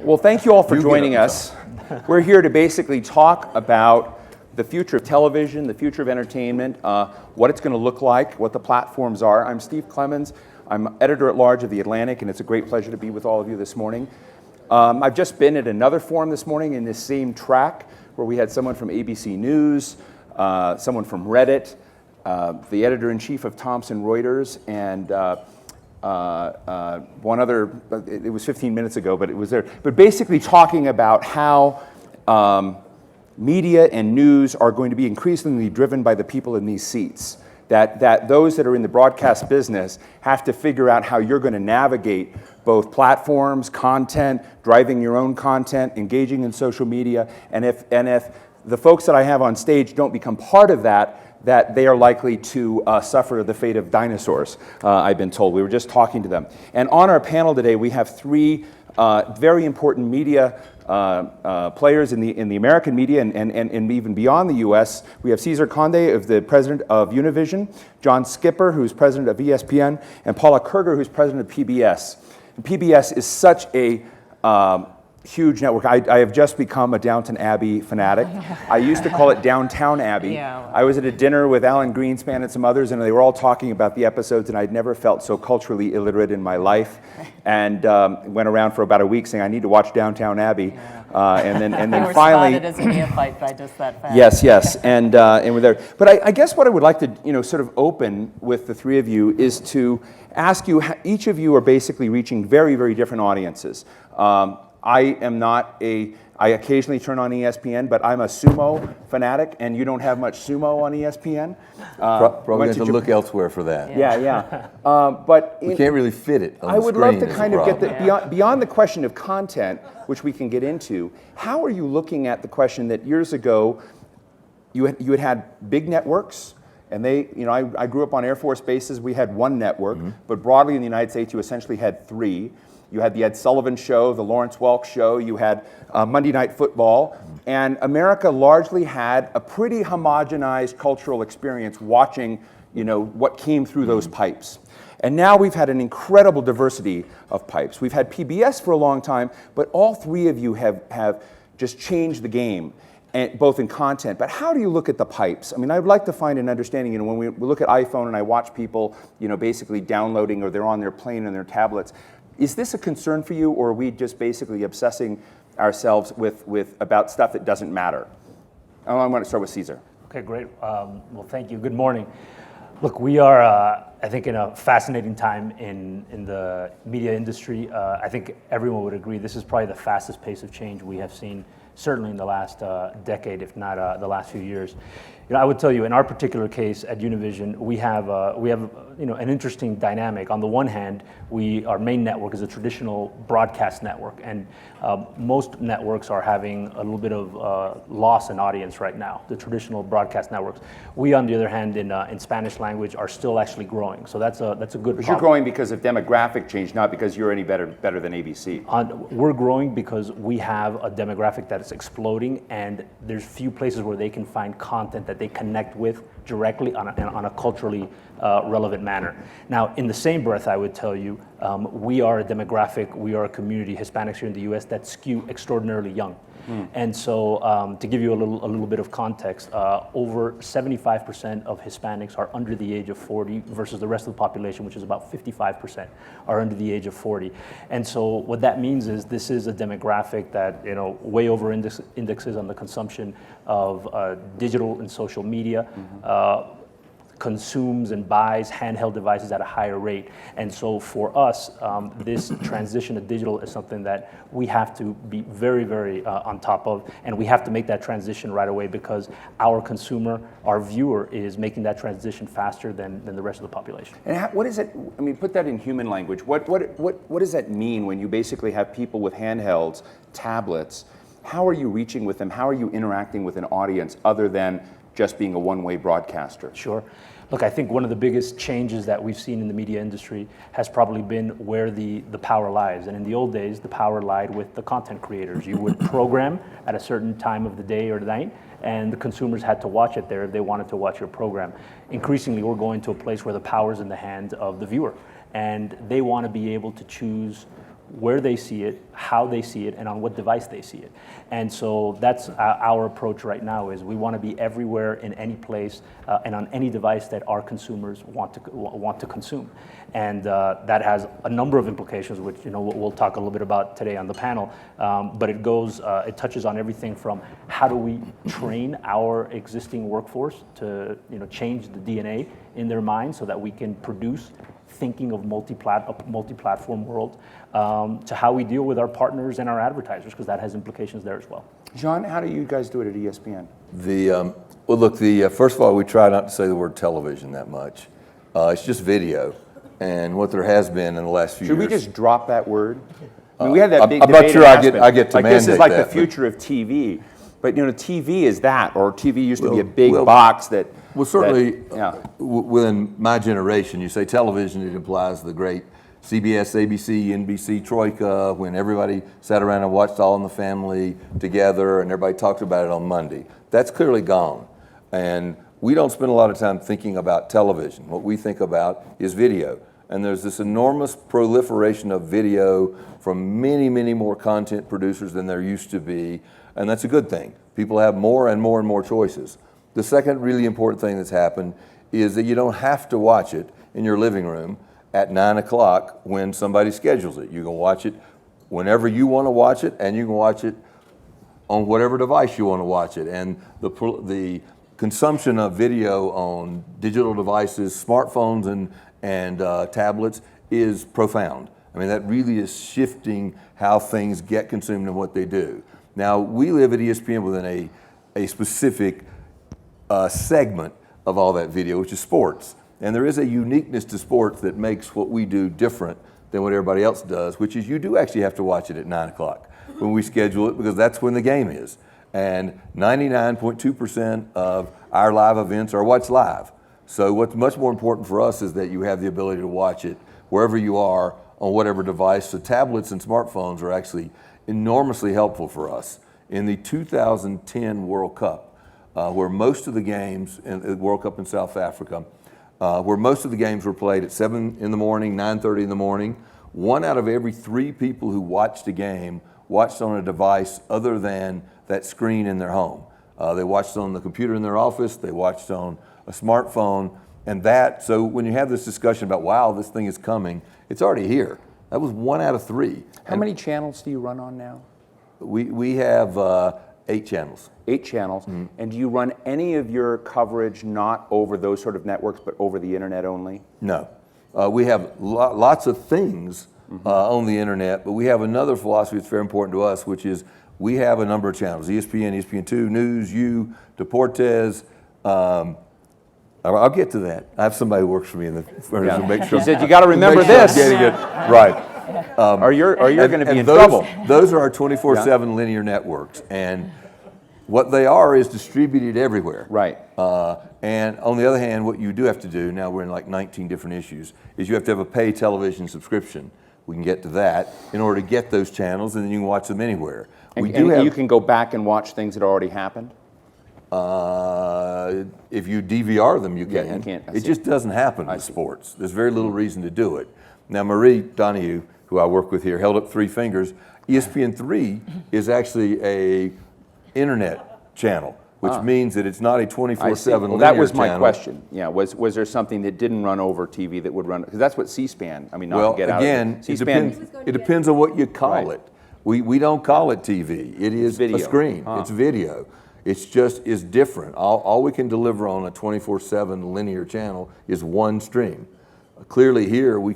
Well, thank you all for joining us. We're here to basically talk about the future of television, the future of entertainment, what it's going to look like, what the platforms are. I'm Steve Clemons. I'm editor-at-large of The Atlantic, and it's a great pleasure to be with all of you this morning. I've just been at another forum this morning in this same track where we had someone from ABC News, someone from Reddit, the editor-in-chief of Thomson Reuters, and one other, it was 15 minutes ago, but it was there. But basically talking about how media and news are going to be increasingly driven by the people in these seats. That those that are in the broadcast business have to figure out how you're going to navigate both platforms, content, driving your own content, engaging in social media, and if the folks that I have on stage don't become part of that they are likely to suffer the fate of dinosaurs, I've been told. We were just talking to them. And on our panel today, we have three very important media players in the American media and even beyond the U.S. We have César Conde, the president of Univision, John Skipper, who's president of ESPN, and Paula Kerger, who's president of PBS. And PBS is such a huge network. I have just become a Downton Abbey fanatic. I used to call it Downtown Abbey. Yeah. I was at a dinner with Alan Greenspan and some others, and they were all talking about the episodes, and I'd never felt so culturally illiterate in my life. And went around for about a week saying, I need to watch Downtown Abbey. And then finally, spotted as a neophyte by just that fact. Yes, and we're there. But I guess what I would like to, sort of open with the three of you is to ask you. Each of you are basically reaching very, very different audiences. I occasionally turn on ESPN, but I'm a sumo fanatic, and you don't have much sumo on ESPN. Probably have to look elsewhere for that. Yeah. But we can't really fit it on I the would screen love to kind of get beyond the question of content, which we can get into. How are you looking at the question that years ago you had big networks? And they, I grew up on Air Force bases. We had one network, but broadly in the United States, you essentially had three. You had the Ed Sullivan Show, the Lawrence Welk Show, you had Monday Night Football, and America largely had a pretty homogenized cultural experience watching, what came through those pipes. And now we've had an incredible diversity of pipes. We've had PBS for a long time, but all three of you have just changed the game, and both in content. But how do you look at the pipes? I mean, I'd like to find an understanding, when we look at iPhone and I watch people, basically downloading, or they're on their plane and their tablets. Is this a concern for you, or are we just basically obsessing ourselves with about stuff that doesn't matter? I want to start with César. Okay, great. Well, thank you. Good morning. Look, we are, I think, in a fascinating time in the media industry. I think everyone would agree this is probably the fastest pace of change we have seen, certainly in the last decade, if not the last few years. I would tell you, in our particular case at Univision, we have an interesting dynamic. On the one hand, our main network is a traditional broadcast network, and most networks are having a little bit of loss in audience right now, the traditional broadcast networks. We, on the other hand, in Spanish language, are still actually growing. So that's a good problem. But you're growing because of demographic change, not because you're any better than ABC. We're growing because we have a demographic that is exploding, and there's few places where they can find content that they connect with directly on a culturally relevant manner. Now, in the same breath, I would tell you, we are a demographic, we are a community, Hispanics here in the US, that skew extraordinarily young. And so to give you a little bit of context, over 75% of Hispanics are under the age of 40 versus the rest of the population, which is about 55%, are under the age of 40. And so what that means is this is a demographic that way over indexes on the consumption of digital and social media, consumes and buys handheld devices at a higher rate. And so for us, this transition to digital is something that we have to be very, very on top of, and we have to make that transition right away because our consumer, our viewer, is making that transition faster than the rest of the population. And what is it, put that in human language, what does that mean when you basically have people with handhelds, tablets? How are you reaching with them? How are you interacting with an audience other than just being a one-way broadcaster? Sure. Look, I think one of the biggest changes that we've seen in the media industry has probably been where the power lies. And in the old days, the power lied with the content creators. You would program at a certain time of the day or the night, and the consumers had to watch it there if they wanted to watch your program. Increasingly, we're going to a place where the power's in the hands of the viewer, and they want to be able to choose where they see it, how they see it, and on what device they see it. And so that's our approach right now, is we want to be everywhere in any place and on any device that our consumers want to consume. And that has a number of implications, which we'll talk a little bit about today on the panel. But it touches on everything from how do we train our existing workforce to change the DNA in their mind so that we can produce thinking of a multi-platform world, to how we deal with our partners and our advertisers, because that has implications there as well. John, how do you guys do it at ESPN? Well, look, first of all, we try not to say the word television that much. It's just video, and what there has been in the last few years. Should we just drop that word? I mean, we had that big I'm debate not sure in I Aspen. get to like this is mandate like that, the future of TV, but TV is that, or TV used to be a big well, box that. Well, certainly, yeah. Within my generation, you say television, it implies the great CBS, ABC, NBC troika, when everybody sat around and watched All in the Family together and everybody talked about it on Monday. That's clearly gone. And we don't spend a lot of time thinking about television. What we think about is video. And there's this enormous proliferation of video from many, many more content producers than there used to be. And that's a good thing. People have more and more and more choices. The second really important thing that's happened is that you don't have to watch it in your living room at 9 o'clock when somebody schedules it. You can watch it whenever you want to watch it, and you can watch it on whatever device you want to watch it. And the consumption of video on digital devices, smartphones and tablets is profound. I mean, that really is shifting how things get consumed and what they do. Now, we live at ESPN within a specific segment of all that video, which is sports. And there is a uniqueness to sports that makes what we do different than what everybody else does, which is you do actually have to watch it at 9 o'clock when we schedule it, because that's when the game is. And 99.2% of our live events are watched live. So what's much more important for us is that you have the ability to watch it wherever you are on whatever device. So tablets and smartphones are actually enormously helpful for us. In the 2010 World Cup, where most of the games, in the World Cup in South Africa, where most of the games were played at 7 in the morning, 9:30 in the morning, 1 out of every 3 people who watched a game watched on a device other than that screen in their home. They watched on the computer in their office, they watched on a smartphone, and so when you have this discussion about, wow, this thing is coming, it's already here. That was 1 out of 3. How many channels do you run on now? We have 8 channels. 8 channels. Mm-hmm. And do you run any of your coverage not over those sort of networks, but over the internet only? No. We have lots of things on the internet, but we have another philosophy that's very important to us, which is we have a number of channels: ESPN, ESPN2, News, You, Deportes. I'll get to that. I have somebody who works for me in the furnace to make sure. He said, you got to remember this. I'm getting it right. Or you're going to be in those, trouble. Those are our 24/7 linear networks, and what they are is distributed everywhere. Right. And on the other hand, what you do have to do, now we're in like 19 different issues, is you have to have a pay television subscription. We can get to that in order to get those channels, and then you can watch them anywhere. And you can go back and watch things that already happened? If you DVR them, you can. Yeah, you can't. It just doesn't happen with sports. There's very little reason to do it. Now, Marie Donahue, who I work with here, held up 3 fingers. ESPN3 is actually a internet channel, which means that it's not a 24/7 linear well, that was my channel. question. Yeah, was there something that didn't run over TV that would run? Because that's what C-SPAN. I mean, not Well, to get again, out of C-SPAN. it depends on what you call Right. it. We don't call it TV. It is video. a screen. It's video. It's just is different. All we can deliver on a 24/7 linear channel is one stream. Clearly here we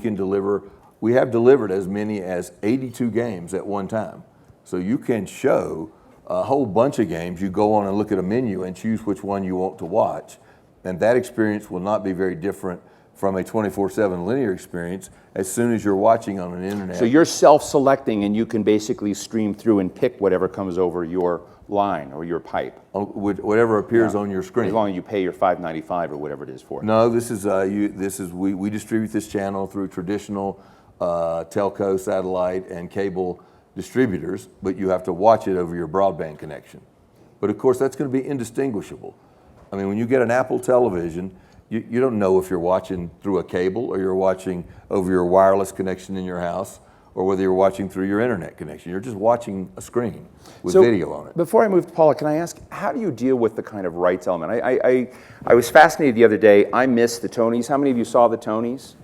have delivered as many as 82 games at one time. So you can show a whole bunch of games. You go on and look at a menu and choose which one you want to watch. And that experience will not be very different from a 24/7 linear experience as soon as you're watching on an internet. So you're self-selecting, and you can basically stream through and pick whatever comes over your line or your pipe. Whatever appears on your screen. As long as you pay your $5.95 or whatever it is for it. No, we distribute this channel through traditional telco, satellite, and cable distributors, but you have to watch it over your broadband connection. But of course, that's going to be indistinguishable. I mean, when you get an Apple television, you don't know if you're watching through a cable or you're watching over your wireless connection in your house or whether you're watching through your internet connection. You're just watching a screen with So, video on it. Before I move to Paula, can I ask, how do you deal with the kind of rights element? I was fascinated the other day. I missed the Tonys. How many of you saw the Tonys?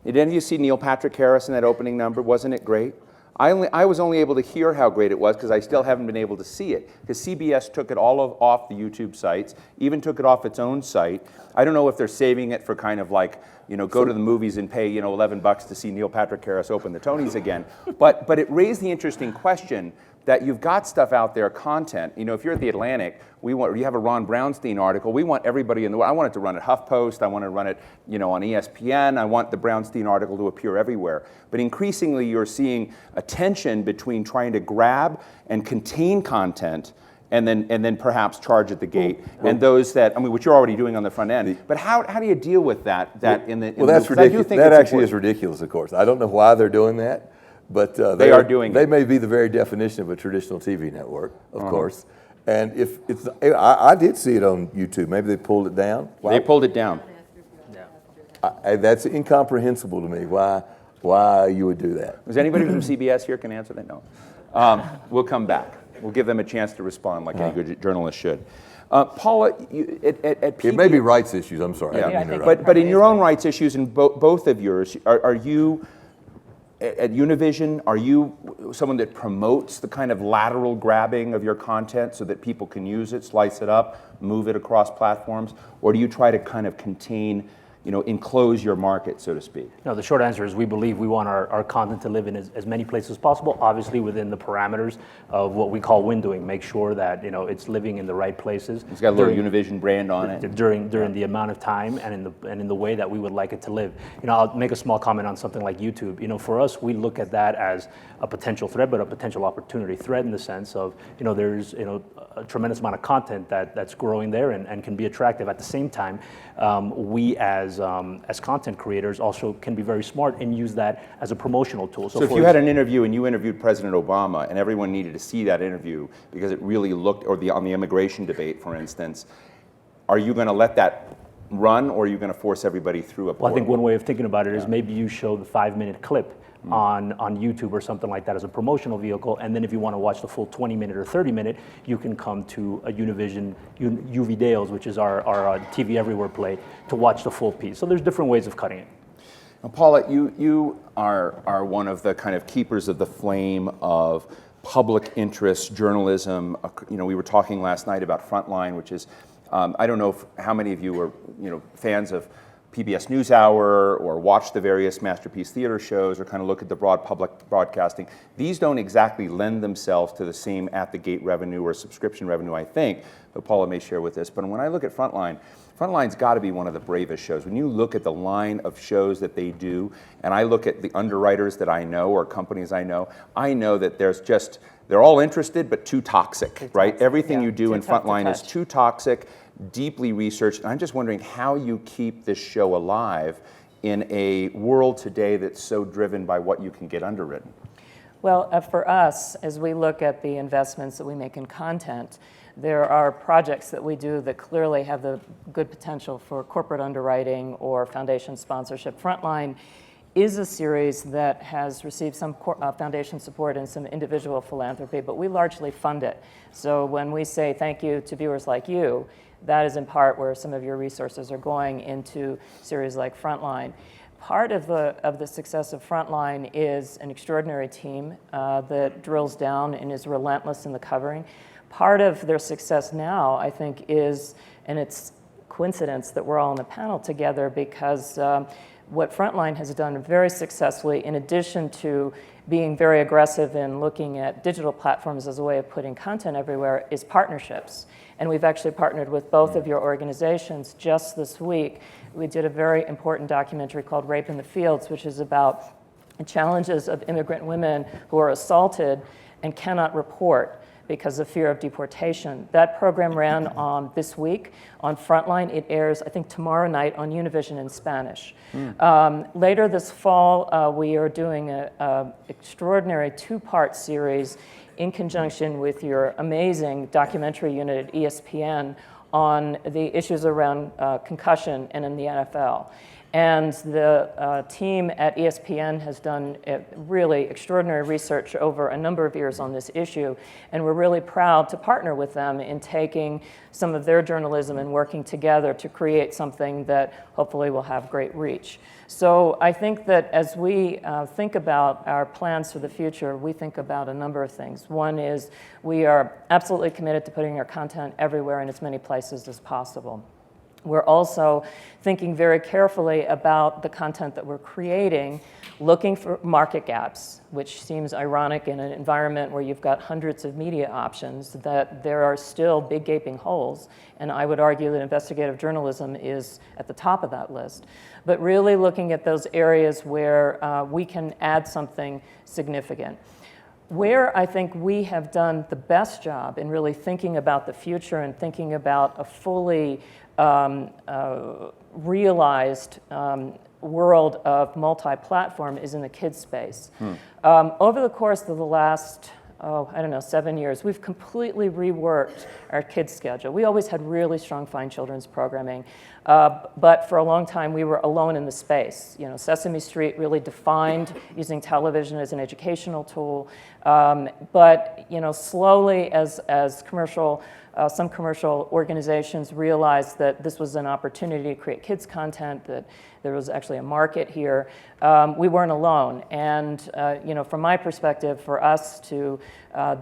Did any of you see Neil Patrick Harris in that opening number? Wasn't it great? I was only able to hear how great it was because I still haven't been able to see it. Because CBS took it off the YouTube sites, even took it off its own site. I don't know if they're saving it for kind of like, go to the movies and pay, $11 to see Neil Patrick Harris open the Tonys again. But it raised the interesting question that you've got stuff out there, content. If you're at the Atlantic, you have a Ron Brownstein article. We want everybody in the world. I want it to run at HuffPost. I want to run it, on ESPN. I want the Brownstein article to appear everywhere. But increasingly, you're seeing a tension between trying to grab and contain content, and then perhaps charge at the gate. And those that, which you're already doing on the front end. But how do you deal with that? That's ridiculous. That actually is ridiculous, of course. I don't know why they're doing that. But they are doing They it. may be the very definition of a traditional TV network, of course. And if it's, I did see it on YouTube. Maybe they pulled it down. They pulled it down. That's incomprehensible to me. Why you would do that? Is anybody from CBS here can answer that? No. We'll come back. We'll give them a chance to respond like any good journalist should. Paula, at PBS, It may be rights issues. I'm sorry. Yeah, I didn't mean to interrupt. but in your own rights issues, and both of yours, are you at Univision? Are you someone that promotes the kind of lateral grabbing of your content so that people can use it, slice it up, move it across platforms, or do you try to kind of contain, enclose your market, so to speak? No, the short answer is we believe we want our content to live in as many places as possible, obviously within the parameters of what we call windowing. Make sure that it's living in the right places. It's got a little Univision brand on it. During the amount of time and in the way that we would like it to live. I'll make a small comment on something like YouTube. For us, we look at that as a potential threat, but a potential opportunity. Threat in the sense of, there's a tremendous amount of content that's growing there and can be attractive. At the same time, we as content creators also can be very smart and use that as a promotional tool. So if you had an interview and you interviewed President Obama and everyone needed to see that interview because it really looked, or on the immigration debate, for instance, are you going to let that run, or are you going to force everybody through a portal? Well, I think one way of thinking about it is maybe you show the 5-minute clip on YouTube or something like that as a promotional vehicle, and then if you want to watch the full 20-minute or 30-minute, you can come to a Univision UV Dales, which is our TV Everywhere play, to watch the full piece. So there's different ways of cutting it. Now, Paula, you are one of the kind of keepers of the flame of public interest journalism. We were talking last night about Frontline, which is, I don't know how many of you are fans of PBS NewsHour or watch the various Masterpiece Theater shows or kind of look at the broad public broadcasting. These don't exactly lend themselves to the same at-the-gate revenue or subscription revenue, I think, but Paula may share with this. But when I look at Frontline, Frontline's got to be one of the bravest shows. When you look at the line of shows that they do, and I look at the underwriters that I know or companies I know that they're all interested but too toxic, right? Everything you do in Frontline is too toxic, deeply researched. And I'm just wondering how you keep this show alive in a world today that's so driven by what you can get underwritten. Well, for us, as we look at the investments that we make in content, there are projects that we do that clearly have the good potential for corporate underwriting or foundation sponsorship. Frontline is a series that has received some foundation support and some individual philanthropy, but we largely fund it. So when we say thank you to viewers like you, that is in part where some of your resources are going into series like Frontline. Part of the success of Frontline is an extraordinary team that drills down and is relentless in the covering. Part of their success now, I think, is, and it's coincidence that we're all on the panel together, because what Frontline has done very successfully, in addition to being very aggressive in looking at digital platforms as a way of putting content everywhere, is partnerships. And we've actually partnered with both of your organizations. Just this week, we did a very important documentary called Rape in the Fields, which is about the challenges of immigrant women who are assaulted and cannot report because of fear of deportation. That program ran this week on Frontline. It airs, I think, tomorrow night on Univision in Spanish. Later this fall, we are doing an extraordinary 2-part series in conjunction with your amazing documentary unit at ESPN on the issues around concussion and in the NFL. And the team at ESPN has done really extraordinary research over a number of years on this issue, and we're really proud to partner with them in taking some of their journalism and working together to create something that hopefully will have great reach. So I think that as we think about our plans for the future, we think about a number of things. One is we are absolutely committed to putting our content everywhere in as many places as possible. We're also thinking very carefully about the content that we're creating, looking for market gaps, which seems ironic in an environment where you've got hundreds of media options, that there are still big gaping holes. And I would argue that investigative journalism is at the top of that list. But really looking at those areas where we can add something significant. Where I think we have done the best job in really thinking about the future and thinking about a fully realized world of multi-platform is in the kids space. Over the course of the last, 7 years, we've completely reworked our kids schedule. We always had really strong fine children's programming, but for a long time we were alone in the space. You know, Sesame Street really defined using television as an educational tool, but you know, slowly as some commercial organizations realized that this was an opportunity to create kids content, that there was actually a market here. We weren't alone, and you know, from my perspective, for us to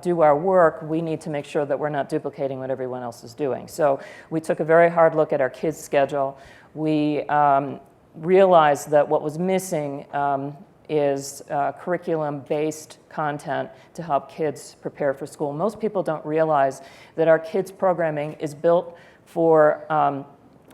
do our work, we need to make sure that we're not duplicating what everyone else is doing. So we took a very hard look at our kids' schedule. We realized that what was missing is curriculum-based content to help kids prepare for school. Most people don't realize that our kids' programming is built for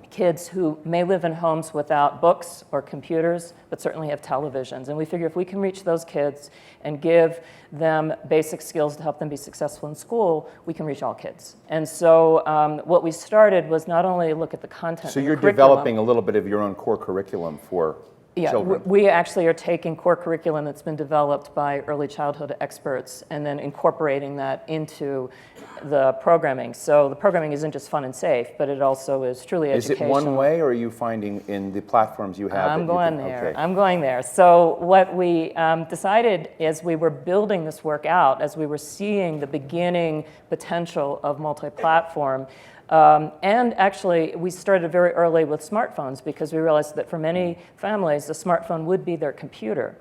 kids who may live in homes without books or computers, but certainly have televisions. And we figure if we can reach those kids and give them basic skills to help them be successful in school, we can reach all kids. And so what we started was not only look at the content. So you're developing a little bit of your own core curriculum for children. We actually are taking core curriculum that's been developed by early childhood experts and then incorporating that into the programming. So the programming isn't just fun and safe, but it also is truly educational. Is it one way, or are you finding in the platforms you have? I'm going there. So what we decided as we were building this work out, as we were seeing the beginning potential of multi-platform, and actually, we started very early with smartphones because we realized that for many families, the smartphone would be their computer.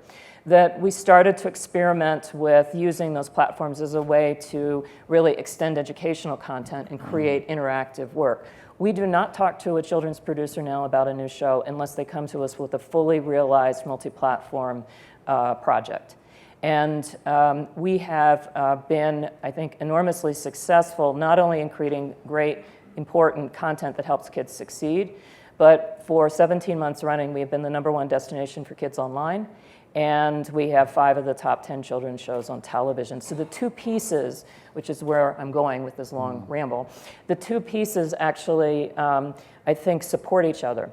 That we started to experiment with using those platforms as a way to really extend educational content and create interactive work. We do not talk to a children's producer now about a new show unless they come to us with a fully realized multi-platform project. And we have been, I think, enormously successful, not only in creating great, important content that helps kids succeed, but for 17 months running, we have been the #1 destination for kids online, and we have 5 of the top 10 children's shows on television. So the two pieces, which is where I'm going with this long ramble, the two pieces actually, I think, support each other.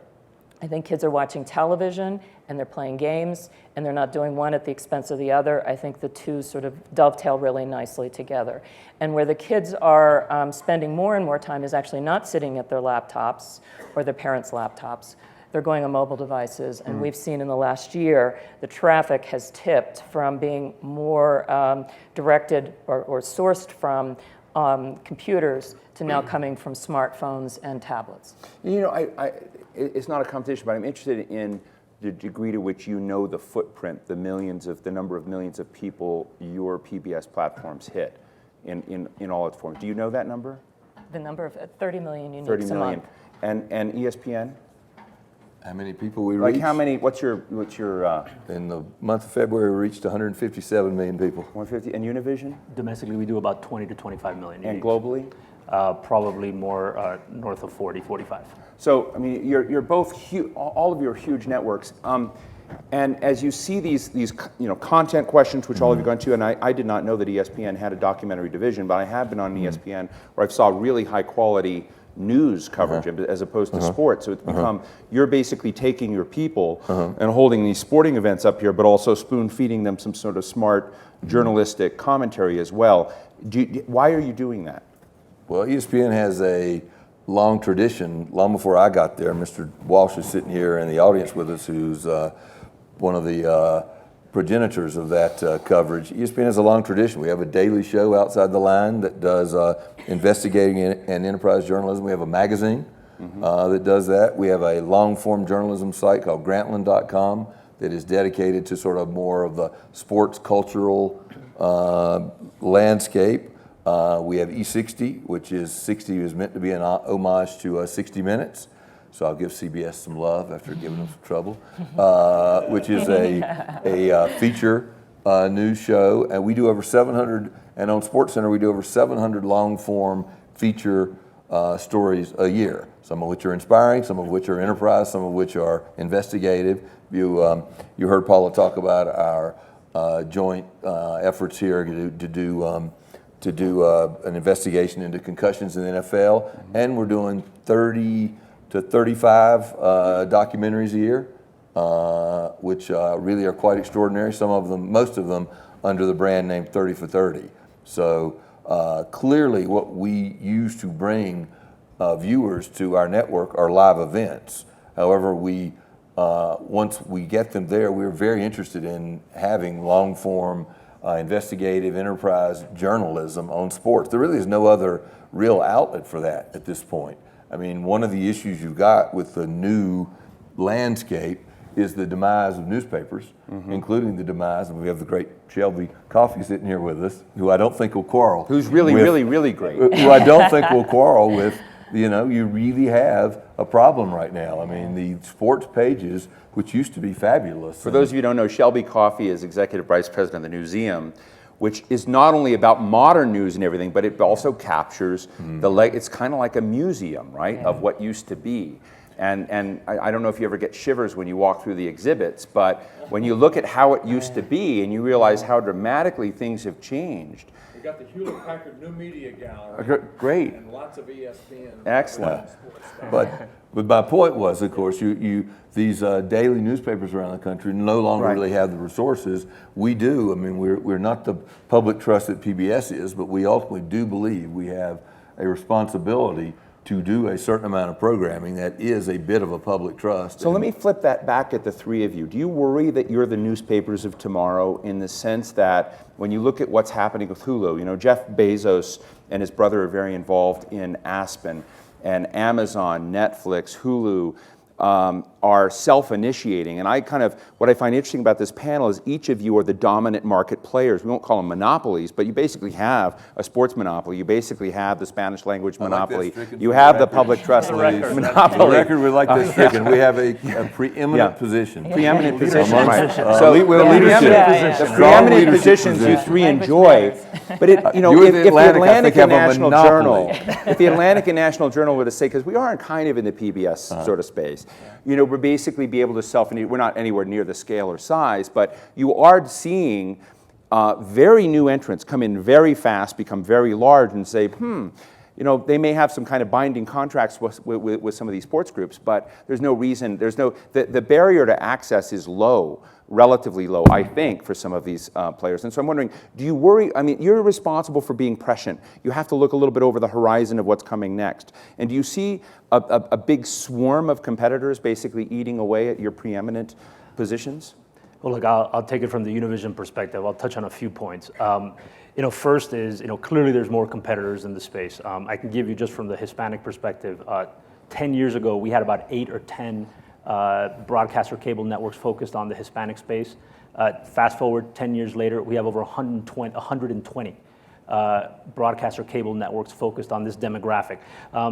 I think kids are watching television and they're playing games and they're not doing one at the expense of the other. I think the two sort of dovetail really nicely together. And where the kids are spending more and more time is actually not sitting at their laptops or their parents' laptops. They're going on mobile devices, and we've seen in the last year the traffic has tipped from being more directed or sourced from computers to now coming from smartphones and tablets. You know, it's not a competition, but I'm interested in the degree to which you know the footprint, the number of millions of people your PBS platforms hit in all its forms. Do you know that number? The number of 30 million uniques 30 million. a month. And ESPN? How many people we reached? Like how many? What's your? In the month of February, we reached 157 million people. 150. And Univision? Domestically, we do about 20 to 25 million. And uniques. globally? Probably more north of 40, 45. So I mean, you're both huge. All of you are huge networks. And as you see these content questions, which all of you gone to, and I did not know that ESPN had a documentary division, but I have been on ESPN where I've saw really high quality news coverage as opposed to sports. So it's become, you're basically taking your people and holding these sporting events up here, but also spoon feeding them some sort of smart journalistic commentary as well. Why are you doing that? Well, ESPN has a long tradition. Long before I got there, Mr. Walsh is sitting here in the audience with us, who's one of the progenitors of that coverage. ESPN has a long tradition. We have a daily show, Outside the Line, that does investigating and enterprise journalism. We have a magazine that does that. We have a long-form journalism site called Grantland.com that is dedicated to sort of more of the sports cultural landscape. We have E60, which is 60 is meant to be an homage to 60 Minutes. So I'll give CBS some love after giving them some trouble, which is a feature news show. And we do over 700, and on SportsCenter we do over 700 long-form feature stories a year, some of which are inspiring, some of which are enterprise, some of which are investigative. You heard Paula talk about our joint efforts here to do an investigation into concussions in the NFL, and we're doing 30 to 35 documentaries a year, which really are quite extraordinary. Some of them, most of them, under the brand name 30 for 30. So clearly what we use to bring viewers to our network are live events. However, once we get them there, we're very interested in having long-form investigative enterprise journalism on sports. There really is no other real outlet for that at this point. I mean, one of the issues you've got with the new landscape is the demise of newspapers, including the demise, and we have the great Shelby Coffey sitting here with us, who I don't think will quarrel. Who's really great. Who I don't think will quarrel with. You know, you really have a problem right now. I mean, the sports pages, which used to be fabulous. For those of you who don't know, Shelby Coffey is Executive Vice President of the Museum, which is not only about modern news and everything, but it also captures it's kind of like a museum, right, of what used to be. And I don't know if you ever get shivers when you walk through the exhibits, but when you look at how it used to be and you realize how dramatically things have changed. We got the Hewlett-Packard New Media Gallery. Great. And lots of ESPN. Excellent. But my point was, of course, these daily newspapers around the country no longer really have the resources. We do. I mean, we're not the public trust that PBS is, but we ultimately do believe we have a responsibility to do a certain amount of programming that is a bit of a public trust. So let me flip that back at the three of you. Do you worry that you're the newspapers of tomorrow in the sense that when you look at what's happening with Hulu, you know, Jeff Bezos and his brother are very involved in Aspen, and Amazon, Netflix, Hulu are self-initiating. And what I find interesting about this panel is each of you are the dominant market players. We won't call them monopolies, but you basically have a sports monopoly. You basically have the Spanish language monopoly. You have the public trust monopoly. For the record, we like this stricken. We have a preeminent position. Preeminent position, right. So the preeminent positions you three enjoy. But if the Atlantic and National Journal, if the Atlantic and National Journal were to say, because we are kind of in the PBS sort of space, you know, we're basically be able to we're not anywhere near the scale or size, but you are seeing very new entrants come in very fast, become very large, and say, you know, they may have some kind of binding contracts with some of these sports groups, but there's no reason, the barrier to access is low, relatively low, I think, for some of these players. And so I'm wondering, do you worry, I mean, you're responsible for being prescient. You have to look a little bit over the horizon of what's coming next. And do you see a big swarm of competitors basically eating away at your preeminent positions? Well, look, I'll take it from the Univision perspective. I'll touch on a few points. You know, first is, you know, clearly there's more competitors in the space. I can give you just from the Hispanic perspective, 10 years ago, we had about 8 or 10 broadcaster cable networks focused on the Hispanic space. Fast forward 10 years later, we have over 120 broadcaster cable networks focused on this demographic.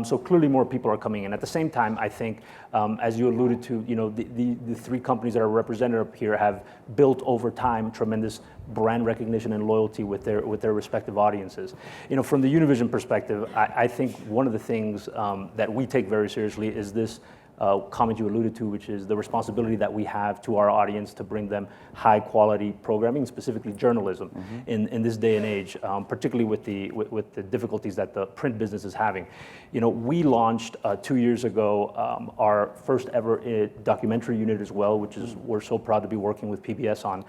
So clearly more people are coming in. At the same time, I think, as you alluded to, you know, the three companies that are represented up here have built over time tremendous brand recognition and loyalty with their respective audiences. You know, from the Univision perspective, I think one of the things that we take very seriously is this comment you alluded to, which is the responsibility that we have to our audience to bring them high quality programming, specifically journalism, in this day and age, particularly with the difficulties that the print business is having. You know, we launched 2 years ago our first ever documentary unit as well, which is we're so proud to be working with PBS on.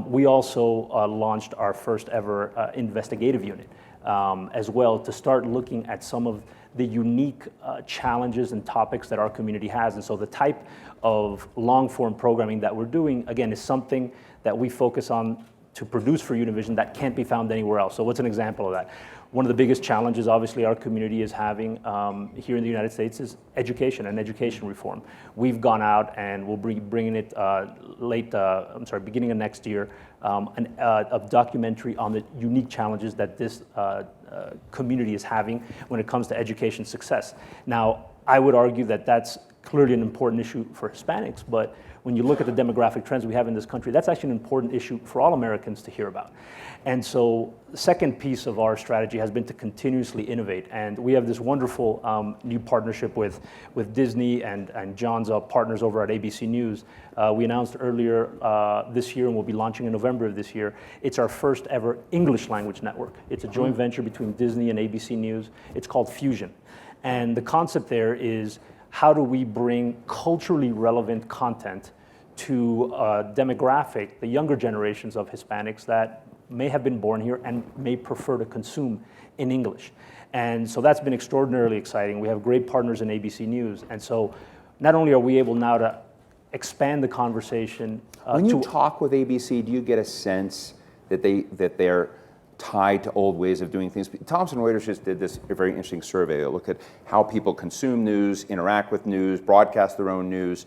We also launched our first ever investigative unit as well, to start looking at some of the unique challenges and topics that our community has. And so the type of long-form programming that we're doing, again, is something that we focus on to produce for Univision that can't be found anywhere else. So what's an example of that? One of the biggest challenges, obviously, our community is having here in the United States is education and education reform. We've gone out and we'll be bringing it beginning of next year, a documentary on the unique challenges that this community is having when it comes to education success. Now, I would argue that that's clearly an important issue for Hispanics, but when you look at the demographic trends we have in this country, that's actually an important issue for all Americans to hear about. And so the second piece of our strategy has been to continuously innovate. And we have this wonderful new partnership with Disney and John's partners over at ABC News. We announced earlier this year, and we'll be launching in November of this year. It's our first ever English language network. It's a joint venture between Disney and ABC News. It's called Fusion. And the concept there is, how do we bring culturally relevant content to a demographic, the younger generations of Hispanics that may have been born here and may prefer to consume in English? And so that's been extraordinarily exciting. We have great partners in ABC News. And so not only are we able now to expand the conversation. When you talk with ABC, do you get a sense that they're tied to old ways of doing things? Thomson Reuters just did this very interesting survey that looked at how people consume news, interact with news, broadcast their own news.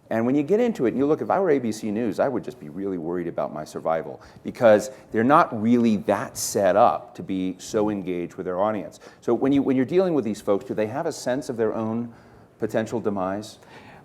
And when you get into it and you look, if I were ABC News, I would just be really worried about my survival, because they're not really that set up to be so engaged with their audience. So when you're dealing with these folks, do they have a sense of their own potential demise?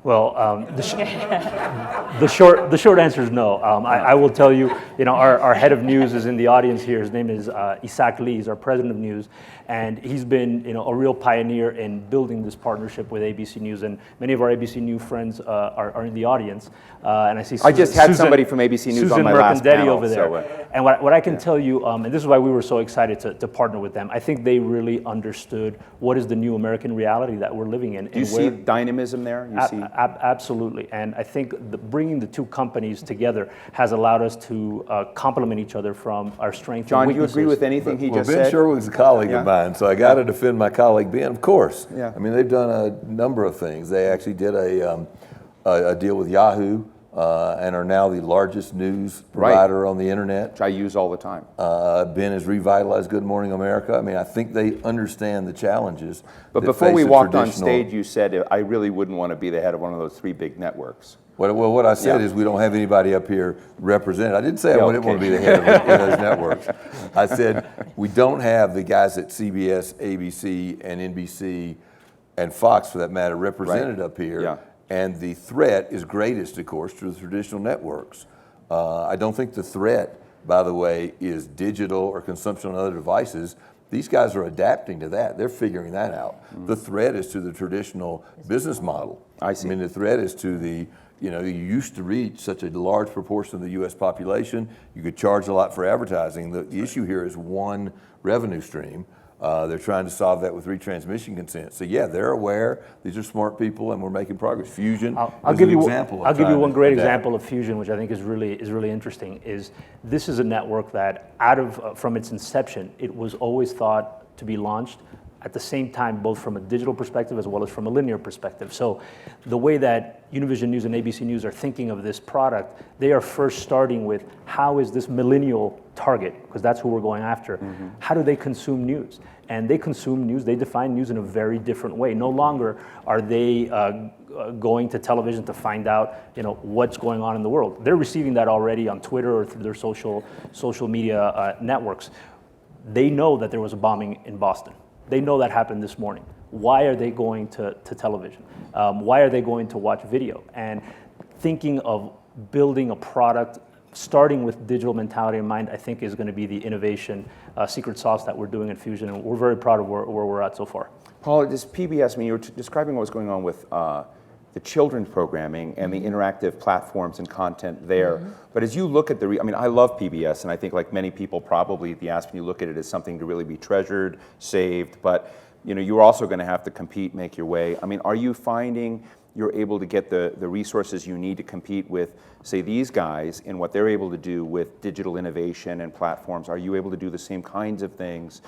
Well, the short answer is no. I will tell you, our head of news is in the audience here. His name is Isaac Lee. He's our president of news, and he's been, a real pioneer in building this partnership with ABC News. And many of our ABC News friends are in the audience. And I see. I just had somebody from ABC News Susan on my last panel over there. And what I can tell you, and this is why we were so excited to partner with them. I think they really understood what is the new American reality that we're living in. Do you see dynamism there? You see. Absolutely, and I think bringing the two companies together has allowed us to complement each other from our strengths John, and do you weaknesses. agree with anything he just Ben said? Sherwood's a colleague of mine, so I got to defend my colleague Ben, of course. Yeah. I mean, they've done a number of things. They actually did a deal with Yahoo and are now the largest news provider on the internet. Which I use all the time. Ben has revitalized Good Morning America. I mean, I think they understand the challenges. But before we walked on stage, you said I really wouldn't want to be the head of one of those three big networks. Well, what I said is we don't have anybody up here represented. I didn't say I wouldn't want to be the head of one of those networks. I said we don't have the guys at CBS, ABC, and NBC, and Fox, for that matter, represented up here. Yeah. And the threat is greatest, of course, to the traditional networks. I don't think the threat, by the way, is digital or consumption on other devices. These guys are adapting to that. They're figuring that out. The threat is to the traditional business model. I see. I mean, the threat is to the, you used to reach such a large proportion of the U.S. population. You could charge a lot for advertising. The issue here is one revenue stream. They're trying to solve that with retransmission consent. So yeah, they're aware. These are smart people, and we're making progress. Fusion. I'll give you one great example of Fusion, which I think is really interesting. Is this is a network that from its inception, it was always thought to be launched at the same time, both from a digital perspective as well as from a linear perspective. So the way that Univision News and ABC News are thinking of this product, they are first starting with how is this millennial target, because that's who we're going after. How do they consume news? And they consume news, they define news in a very different way. No longer are they going to television to find out what's going on in the world. They're receiving that already on Twitter or through their social media networks. They know that there was a bombing in Boston. They know that happened this morning. Why are they going to television? Why are they going to watch video? And thinking of building a product, starting with digital mentality in mind, I think is going to be the innovation secret sauce that we're doing at Fusion, and we're very proud of where we're at so far. Paula, this PBS, I mean, you were describing what was going on with the children's programming and the interactive platforms and content there. But as you look at I love PBS, and I think like many people probably, the Aspen, you look at it as something to really be treasured, saved, but you're also going to have to compete, make your way. I mean, are you finding you're able to get the resources you need to compete with, say, these guys and what they're able to do with digital innovation and platforms? Are you able to do the same kinds of things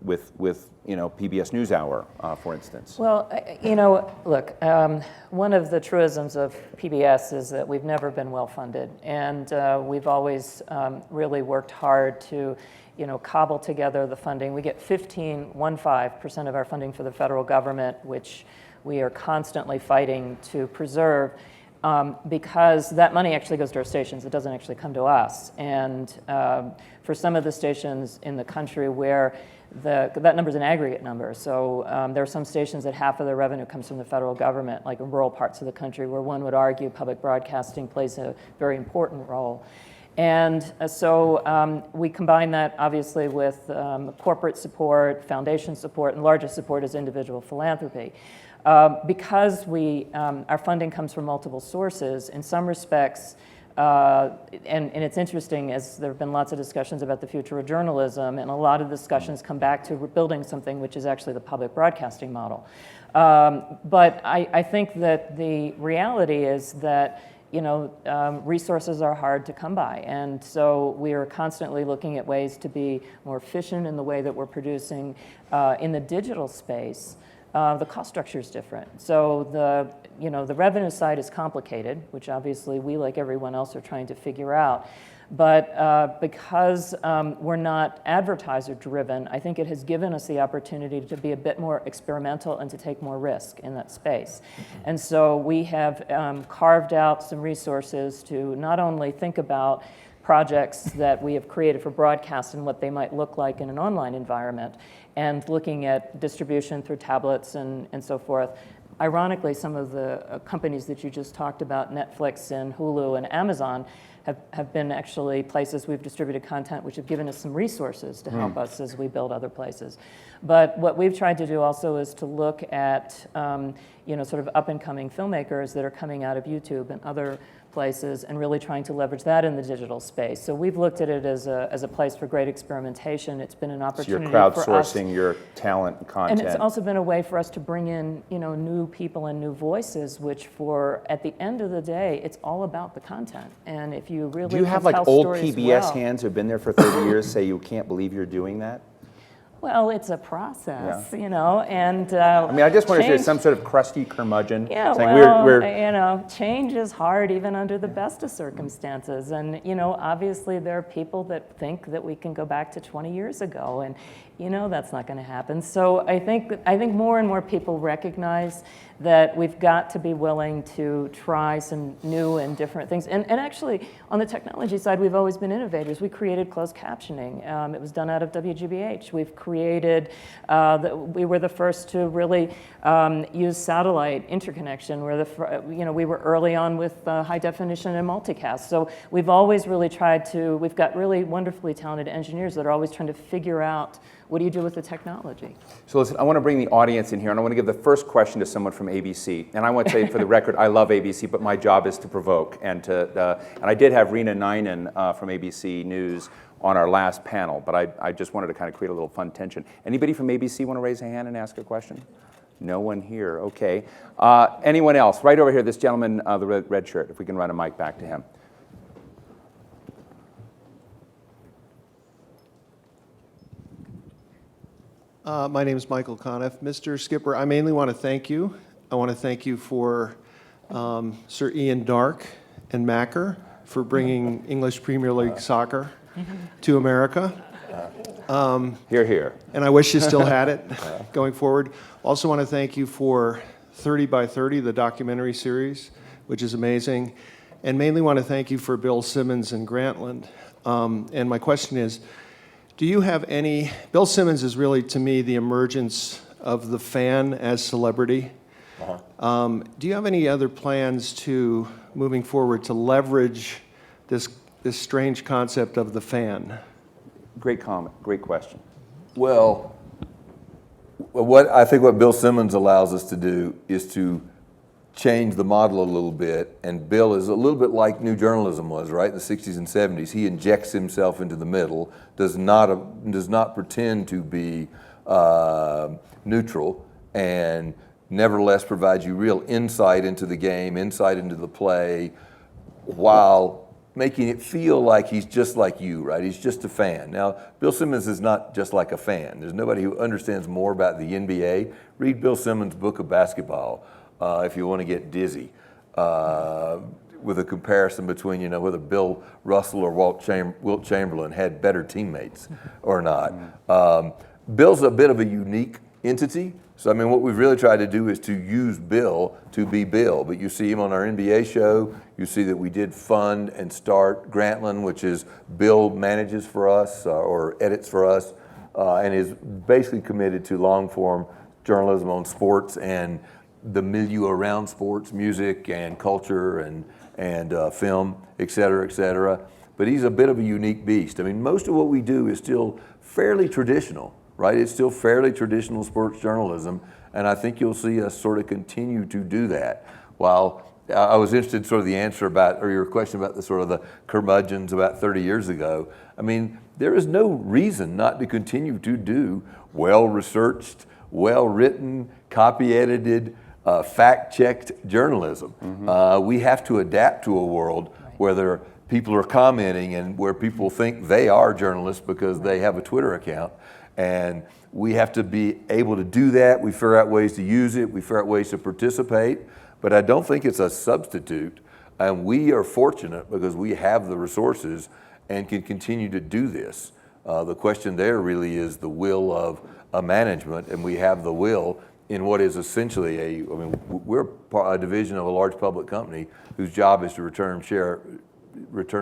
with PBS NewsHour, for instance? Well, look, one of the truisms of PBS is that we've never been well funded, and we've always really worked hard to cobble together the funding. We get 15% of our funding for the federal government, which we are constantly fighting to preserve, because that money actually goes to our stations. It doesn't actually come to us. And for some of the stations in the country where that number is an aggregate number. So there are some stations that half of their revenue comes from the federal government, like in rural parts of the country, where one would argue public broadcasting plays a very important role. And so we combine that obviously with corporate support, foundation support, and largest support is individual philanthropy. Because our funding comes from multiple sources, in some respects, and it's interesting, as there have been lots of discussions about the future of journalism, and a lot of discussions come back to building something which is actually the public broadcasting model. But I think that the reality is that resources are hard to come by, and so we are constantly looking at ways to be more efficient in the way that we're producing. In the digital space, the cost structure is different. So the revenue side is complicated, which obviously we, like everyone else, are trying to figure out. But because we're not advertiser driven, I think it has given us the opportunity to be a bit more experimental and to take more risk in that space. And so we have carved out some resources to not only think about projects that we have created for broadcast and what they might look like in an online environment, and looking at distribution through tablets and so forth. Ironically, some of the companies that you just talked about, Netflix and Hulu and Amazon, have been actually places we've distributed content which have given us some resources to help us as we build other places. But what we've tried to do also is to look at sort of up-and-coming filmmakers that are coming out of YouTube and other places, and really trying to leverage that in the digital space. So we've looked at it as a place for great experimentation. It's been an opportunity So you're for us. crowdsourcing your talent and content. And it's also been a way for us to bring in, new people and new voices, which at the end of the day, it's all about the content. And if you really Do you have can like tell old stories PBS well, hands who've been there for 30 years say you can't believe you're doing that? Well, it's a process, and I mean, I just wonder if there's some sort of crusty curmudgeon Yeah, saying well, change is hard even under the best of circumstances. And, obviously there are people that think that we can go back to 20 years ago, and, that's not going to happen. So I think more and more people recognize that we've got to be willing to try some new and different things. And actually, on the technology side, we've always been innovators. We created closed captioning. It was done out of WGBH. We've created, we were the first to really use satellite interconnection. We were early on with high definition and multicast. So we've always really we've got really wonderfully talented engineers that are always trying to figure out, what do you do with the technology? So listen, I want to bring the audience in here, and I want to give the first question to someone from ABC. And I want to say, for the record, I love ABC, but my job is to provoke. And I did have Rena Ninan from ABC News on our last panel, but I just wanted to kind of create a little fun tension. Anybody from ABC want to raise a hand and ask a question? No one here. Okay. Anyone else? Right over here, this gentleman, the red shirt, if we can run a mic back to him. My name is Michael Conniff. Mr. Skipper, I mainly want to thank you. I want to thank you for Sir Ian Darke and Macker for bringing English Premier League soccer to America. Hear, hear. And I wish you still had it going forward. Also want to thank you for 30 by 30, the documentary series, which is amazing. And mainly want to thank you for Bill Simmons and Grantland. And my question is, do you have any, Bill Simmons is really, to me, the emergence of the fan as celebrity. Do you have any other plans to, moving forward, to leverage this strange concept of the fan? Great comment, great question. Well, I think what Bill Simmons allows us to do is to change the model a little bit, and Bill is a little bit like new journalism was, right, in the 60s and 70s. He injects himself into the middle, does not pretend to be neutral, and nevertheless provides you real insight into the game, insight into the play, while making it feel like he's just like you, right? He's just a fan. Now, Bill Simmons is not just like a fan. There's nobody who understands more about the NBA. Read Bill Simmons' book of basketball if you want to get dizzy. With a comparison between, whether Bill Russell or Wilt Chamberlain had better teammates or not. Bill's a bit of a unique entity. So, what we've really tried to do is to use Bill to be Bill. But you see him on our NBA show. You see that we did fund and start Grantland, which is Bill manages for us or edits for us, and is basically committed to long-form journalism on sports and the milieu around sports, music and culture and film, et cetera, et cetera. But he's a bit of a unique beast. Most of what we do is still fairly traditional. Right? It's still fairly traditional sports journalism, and I think you'll see us sort of continue to do that. While I was interested in sort of the answer or your question about the sort of the curmudgeons about 30 years ago, there is no reason not to continue to do well-researched, well-written, copy-edited, fact-checked journalism. We have to adapt to a world where people are commenting and where people think they are journalists because they have a Twitter account. And we have to be able to do that. We figure out ways to use it. We figure out ways to participate. But I don't think it's a substitute. And we are fortunate because we have the resources and can continue to do this. The question there really is the will of a management, and we have the will in what is essentially we're a division of a large public company whose job is to return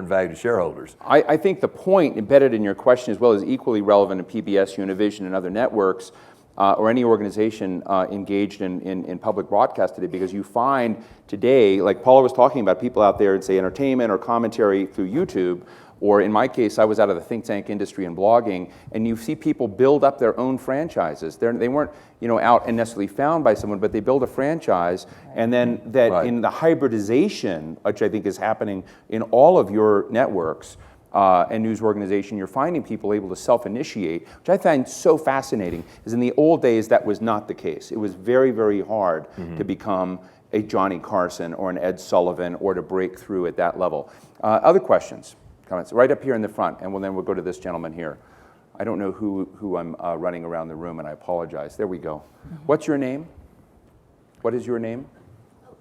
value to shareholders. I think the point embedded in your question as well is equally relevant in PBS, Univision, and other networks, or any organization engaged in public broadcast today, because you find today, like Paula was talking about, people out there in, say, entertainment or commentary through YouTube, or in my case, I was out of the think tank industry and blogging, and you see people build up their own franchises. They weren't, out and necessarily found by someone, but they build a franchise, and then that Right. in the hybridization, which I think is happening in all of your networks and news organization, you're finding people able to self-initiate, which I find so fascinating, is in the old days that was not the case. It was very, very hard to become a Johnny Carson or an Ed Sullivan or to break through at that level. Other questions? Comments right up here in the front, and then we'll go to this gentleman here. I don't know who I'm running around the room, and I apologize. There we go. What's your name? What is your name?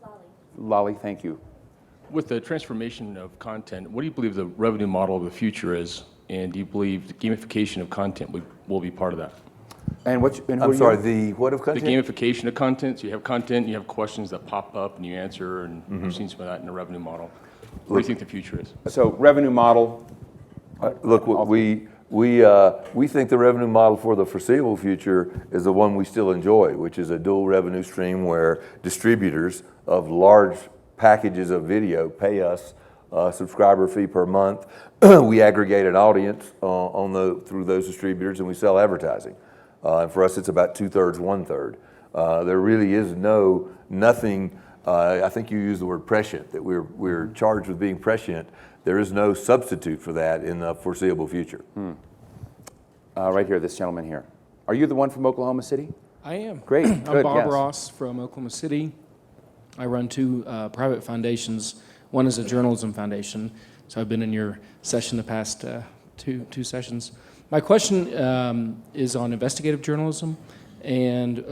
Lolly. Lolly, thank you. With the transformation of content, what do you believe the revenue model of the future is? And do you believe the gamification of content will be part of that? And who I'm are sorry, you? the what of The content? gamification of content, so you have content, you have questions that pop up and you answer, and we've seen some of that in the revenue model. What do you think the future is? So revenue model. Look, we think the revenue model for the foreseeable future is the one we still enjoy, which is a dual revenue stream where distributors of large packages of video pay us a subscriber fee per month. We aggregate an audience through those distributors, and we sell advertising. And for us, it's about 2/3, 1/3. There really is nothing. I think you used the word prescient, that we're charged with being prescient. There is no substitute for that in the foreseeable future. Right here, this gentleman here. Are you the one from Oklahoma City? I am. Great, I'm good, Bob yes. Ross from Oklahoma City. I run two private foundations. One is a journalism foundation, so I've been in your session the past two sessions. My question is on investigative journalism, and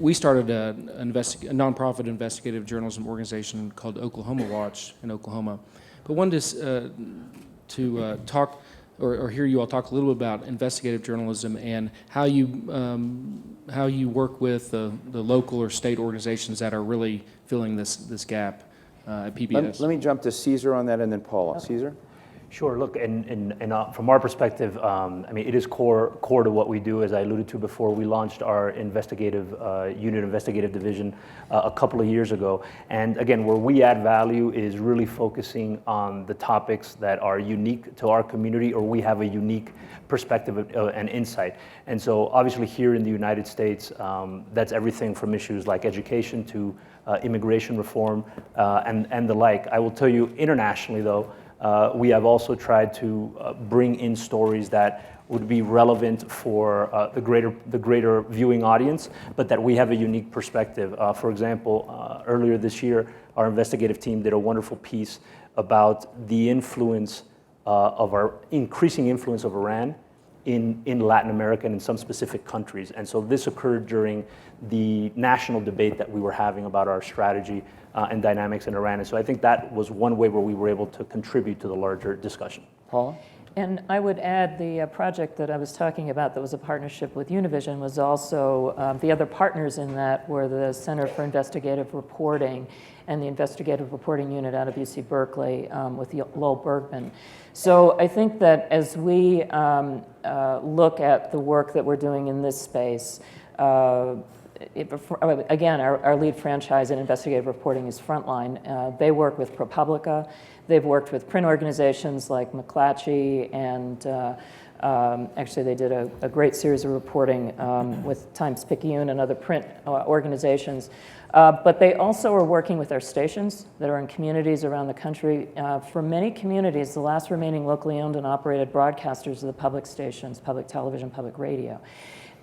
we started a nonprofit investigative journalism organization called Oklahoma Watch in Oklahoma. But wanted to talk or hear you all talk a little bit about investigative journalism and how you work with the local or state organizations that are really filling this gap at PBS. Let me jump to César on that, and then Paula. César? Sure. Look, and from our perspective, it is core to what we do. As I alluded to before, we launched our investigative division a couple of years ago. And again, where we add value is really focusing on the topics that are unique to our community, or we have a unique perspective and insight. And so, obviously, here in the United States, that's everything from issues like education to immigration reform and the like. I will tell you, internationally, though. We have also tried to bring in stories that would be relevant for the greater viewing audience, but that we have a unique perspective. For example, earlier this year, our investigative team did a wonderful piece about the influence of our increasing influence of Iran in Latin America and in some specific countries. And so this occurred during the national debate that we were having about our strategy and dynamics in Iran. And so I think that was one way where we were able to contribute to the larger discussion. Paula? And I would add the project that I was talking about that was a partnership with Univision was also, the other partners in that were the Center for Investigative Reporting and the Investigative Reporting Unit out of UC Berkeley with Lowell Bergman. So I think that as we look at the work that we're doing in this space, again, our lead franchise in investigative reporting is Frontline. They work with ProPublica. They've worked with print organizations like McClatchy, and actually they did a great series of reporting with Times-Picayune and other print organizations. But they also are working with our stations that are in communities around the country. For many communities, the last remaining locally owned and operated broadcasters are the public stations, public television, public radio.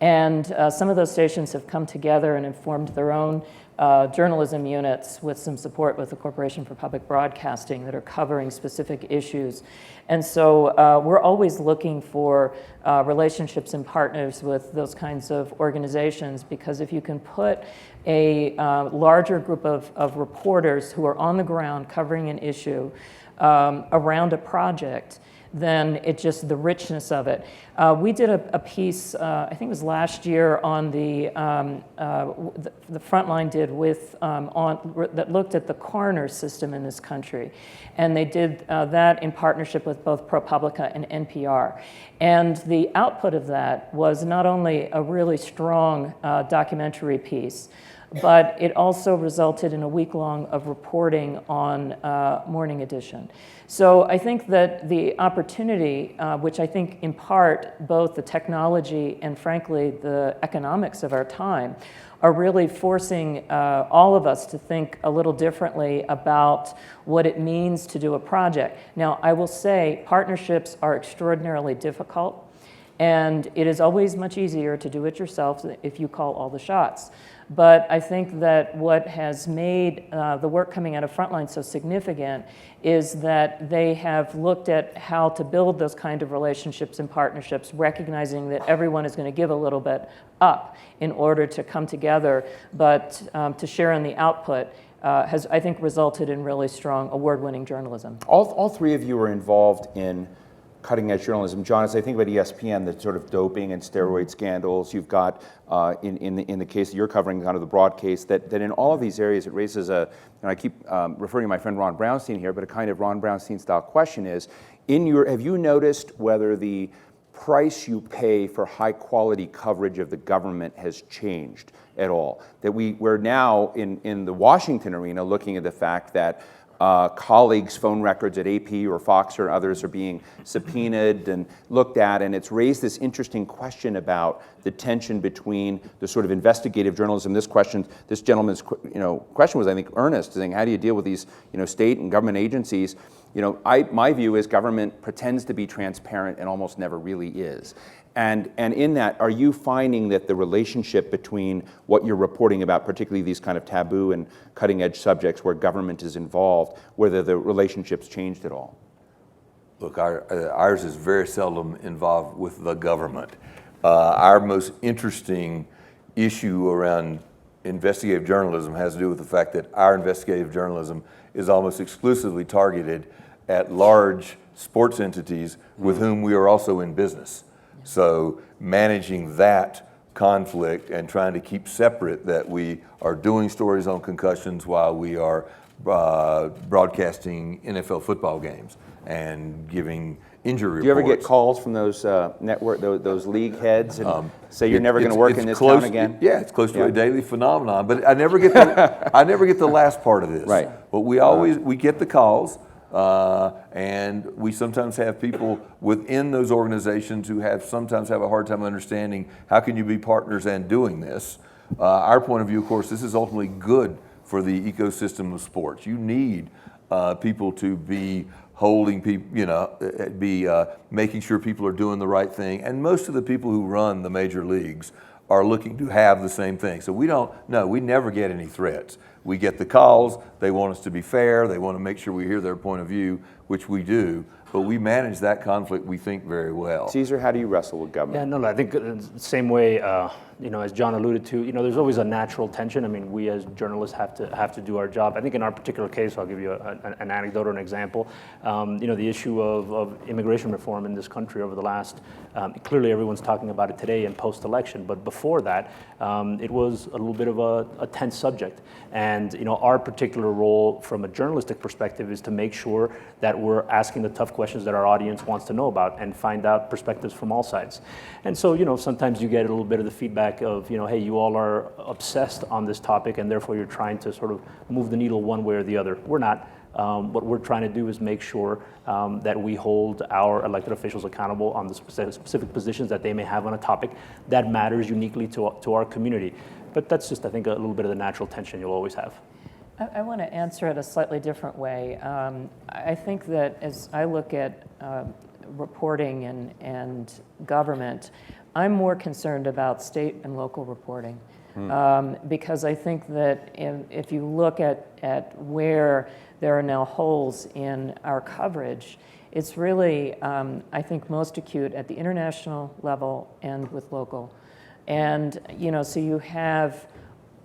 And some of those stations have come together and formed their own journalism units with some support with the Corporation for Public Broadcasting that are covering specific issues. And so we're always looking for relationships and partners with those kinds of organizations, because if you can put a larger group of reporters who are on the ground covering an issue around a project, then it just, the richness of it. We did a piece, I think it was last year, on the Frontline did with, that looked at the coroner system in this country. And they did that in partnership with both ProPublica and NPR. And the output of that was not only a really strong documentary piece, but it also resulted in a week-long of reporting on Morning Edition. So I think that the opportunity, which I think in part both the technology and frankly the economics of our time, are really forcing all of us to think a little differently about what it means to do a project. Now, I will say partnerships are extraordinarily difficult, and it is always much easier to do it yourself if you call all the shots. But I think that what has made the work coming out of Frontline so significant is that they have looked at how to build those kind of relationships and partnerships, recognizing that everyone is going to give a little bit up in order to come together, but to share in the output has, I think, resulted in really strong award-winning journalism. All three of you are involved in cutting-edge journalism. John, as I think about ESPN, the sort of doping and steroid scandals, you've got, in the case that you're covering, kind of the broad case, that in all of these areas it raises a, and I keep referring to my friend Ron Brownstein here, but a kind of Ron Brownstein-style question is, have you noticed whether the price you pay for high-quality coverage of the government has changed at all? That we're now, in the Washington arena, looking at the fact that colleagues' phone records at AP or Fox or others are being subpoenaed and looked at, and it's raised this interesting question about the tension between the sort of investigative journalism. This gentleman's question was, I think, earnest, saying, how do you deal with these state and government agencies? My view is government pretends to be transparent and almost never really is. And in that, are you finding that the relationship between what you're reporting about, particularly these kind of taboo and cutting-edge subjects where government is involved, whether the relationship's changed at all? Look, ours is very seldom involved with the government. Our most interesting issue around investigative journalism has to do with the fact that our investigative journalism is almost exclusively targeted at large sports entities with whom we are also in business. So managing that conflict and trying to keep separate that we are doing stories on concussions while we are broadcasting NFL football games and giving injury reports. Do you ever get calls from those those league heads and say you're never going to work in this town again? Yeah, it's close to a daily phenomenon. But I never get the last part of this. Right. But we get the calls. And we sometimes have people within those organizations who sometimes have a hard time understanding how can you be partners and doing this. Our point of view, of course, this is ultimately good for the ecosystem of sports. You need people to be holding people, making sure people are doing the right thing. And most of the people who run the major leagues are looking to have the same thing. So we never get any threats. we get the calls, they want us to be fair, they want to make sure we hear their point of view, which we do, but we manage that conflict, we think, very well. César, how do you wrestle with government? Yeah, no, I think the same way, as John alluded to, there's always a natural tension. I mean, we as journalists have to do our job. I think in our particular case, I'll give you an anecdote or an example. The issue of immigration reform in this country over the last, clearly everyone's talking about it today and post-election, but before that, it was a little bit of a tense subject. And, our particular role from a journalistic perspective is to make sure that we're asking the tough questions that our audience wants to know about and find out perspectives from all sides. And so, sometimes you get a little bit of the feedback of, hey, you all are obsessed on this topic and therefore you're trying to sort of move the needle one way or the other. We're not. What we're trying to do is make sure that we hold our elected officials accountable on the specific positions that they may have on a topic that matters uniquely to our community. But that's just, I think, a little bit of the natural tension you'll always have. I want to answer it a slightly different way. I think that as I look at reporting and government, I'm more concerned about state and local reporting. Because I think that if you look at where there are now holes in our coverage, it's really, I think, most acute at the international level and with local. And, so you have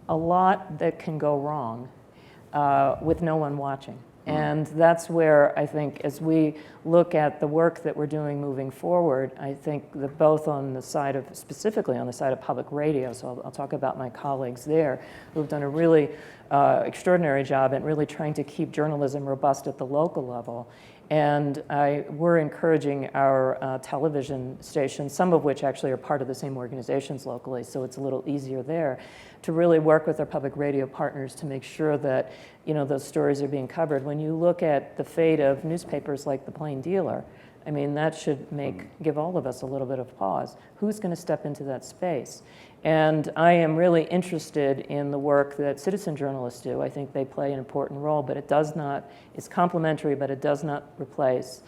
a lot that can go wrong with no one watching. And that's where I think as we look at the work that we're doing moving forward, I think that both on the side of, specifically on the side of public radio, so I'll talk about my colleagues there, who've done a really extraordinary job at really trying to keep journalism robust at the local level. And we're encouraging our television stations, some of which actually are part of the same organizations locally, so it's a little easier there, to really work with our public radio partners to make sure that those stories are being covered. When you look at the fate of newspapers like The Plain Dealer, I mean, that should give all of us a little bit of pause. Who's going to step into that space? And I am really interested in the work that citizen journalists do. I think they play an important role, but it's complementary, but it does not replace